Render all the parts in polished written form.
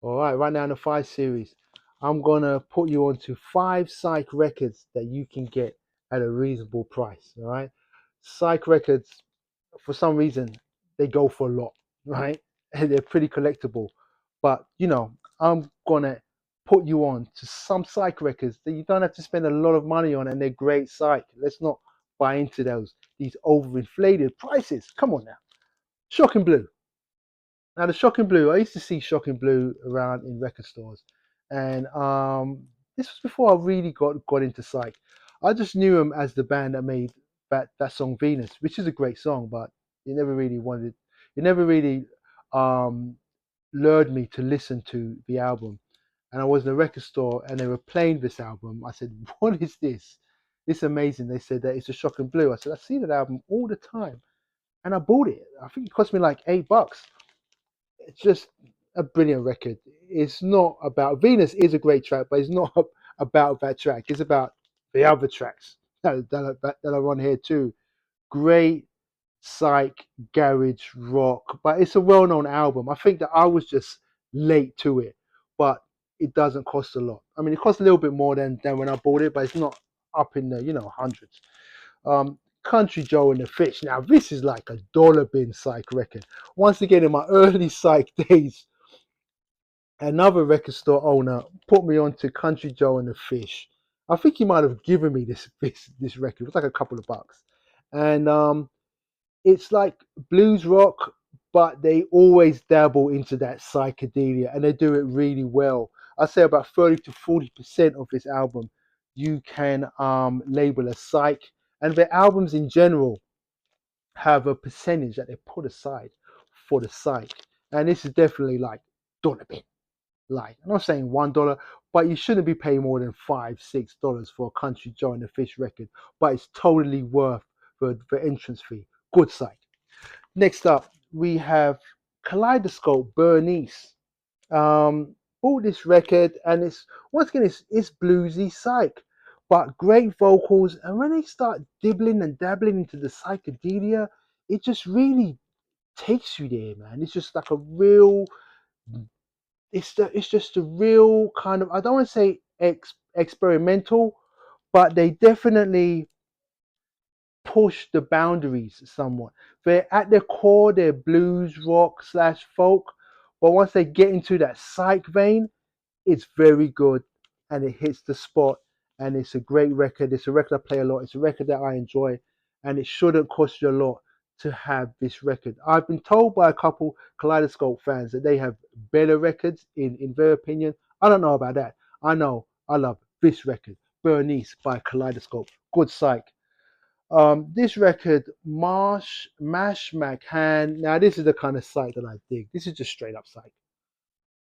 All right, right now in the 5 series, I'm gonna put you onto 5 Psych records that you can get at a reasonable price. All right, Psych records, for some reason, they go for a lot, right? And they're pretty collectible. But I'm gonna put you on to some Psych records that you don't have to spend a lot of money on, and they're great Psych. Let's not buy into these overinflated prices. Come on now, Shocking Blue. Now the Shocking Blue, I used to see Shocking Blue around in record stores, and this was before I really got into Psych. I just knew him as the band that made that song Venus, which is a great song, but it never really wanted, it never really um, lured me to listen to the album. And I was in a record store and they were playing this album. I said, "What is this? It's amazing." They said that it's a Shocking Blue. I said, "I see that album all the time," and I bought it. I think it cost me like $8. It's just a brilliant record. It's not about Venus is a great track, but it's not about that track. It's about the other tracks that are on here too. Great psych garage rock, but it's a well-known album. I think that I was just late to it, but it doesn't cost a lot. I mean, it costs a little bit more than when I bought it, but it's not up in the hundreds. Country Joe and the Fish. Now, this is like a dollar bin Psych record. Once again, in my early Psych days, another record store owner put me on to Country Joe and the Fish. I think he might have given me this record. It was like a couple of bucks, and it's like blues rock, but they always dabble into that psychedelia, and they do it really well. I'd say about 30 to 40% of this album you can label as psych, and their albums in general have a percentage that they put aside for the psych. And this is definitely like dollar bin. Like I'm not saying $1, but you shouldn't be paying more than $5, $6 for a Country Joe and the Fish record. But it's totally worth the entrance fee. Good psych. Next up, we have Kaleidoscope Bernice. Bought this record, and it's once again it's bluesy psych, but great vocals. And when they start dibbling and dabbling into the psychedelia, it just really takes you there, man. It's just like a real. It's just a real kind of. I don't want to say experimental, but they definitely push the boundaries somewhat. They're at their core, they're blues, rock slash folk, but once they get into that psych vein, it's very good and it hits the spot. And it's a great record. It's a record I play a lot. It's a record that I enjoy, and it shouldn't cost you a lot to have this record. I've been told by a couple Kaleidoscope fans that they have better records in their opinion. I don't know about that. I know I love this record, Bernice by Kaleidoscope. Good psych. This record, Mash McCann. Now, this is the kind of psych that I dig. This is just straight up psych.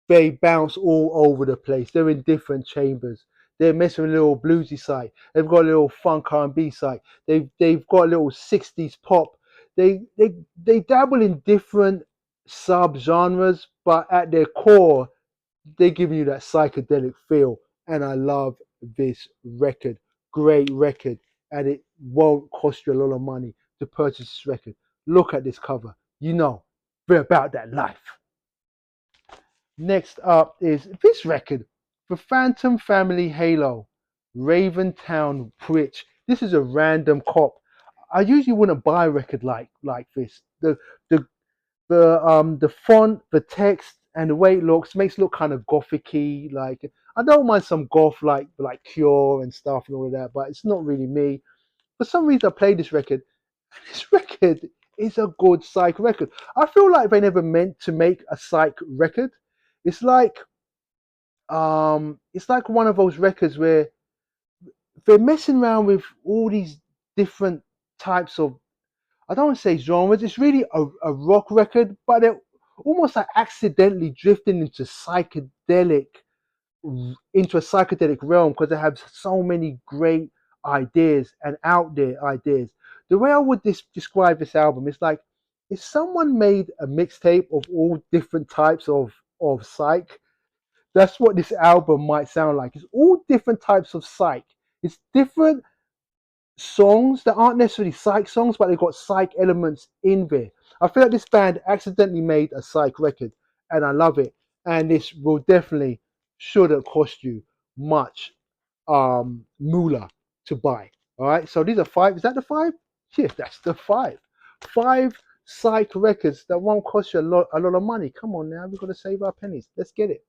They bounce all over the place. They're in different chambers. They're messing with a little bluesy side. They've got a little funk R&B side. They've got a little 60s pop. They dabble in different sub genres, but at their core, they give you that psychedelic feel. And I love this record. Great record. And it won't cost you a lot of money to purchase this record. Look at this cover. You know, we're about that life. Next up is this record, The Phantom Family Halo, Raventown Witch. This is a random cop. I usually wouldn't buy a record like this. The the font, the text, and the way it looks makes it look kind of gothic-y. Like I don't mind some goth like Cure and stuff and all of that, but it's not really me. For some reason, I played this record, and this record is a good psych record. I feel like they never meant to make a psych record. It's like it's like one of those records where they're messing around with all these different types of, I don't want to say genres. It's really a rock record, but they're almost like accidentally drifting into a psychedelic realm because they have so many great ideas and out there ideas. The way I would describe this album is like if someone made a mixtape of all different types of psych, that's what this album might sound like. It's all different types of psych. It's different songs that aren't necessarily psych songs, but they've got psych elements in there. I feel like this band accidentally made a psych record, and I love it. and this will definitely shouldn't cost you much moolah to buy. All right, so these are five. Is that the five? Yes, that's the five. Five Psych records that won't cost you a lot of money. Come on now, we've got to save our pennies. Let's get it.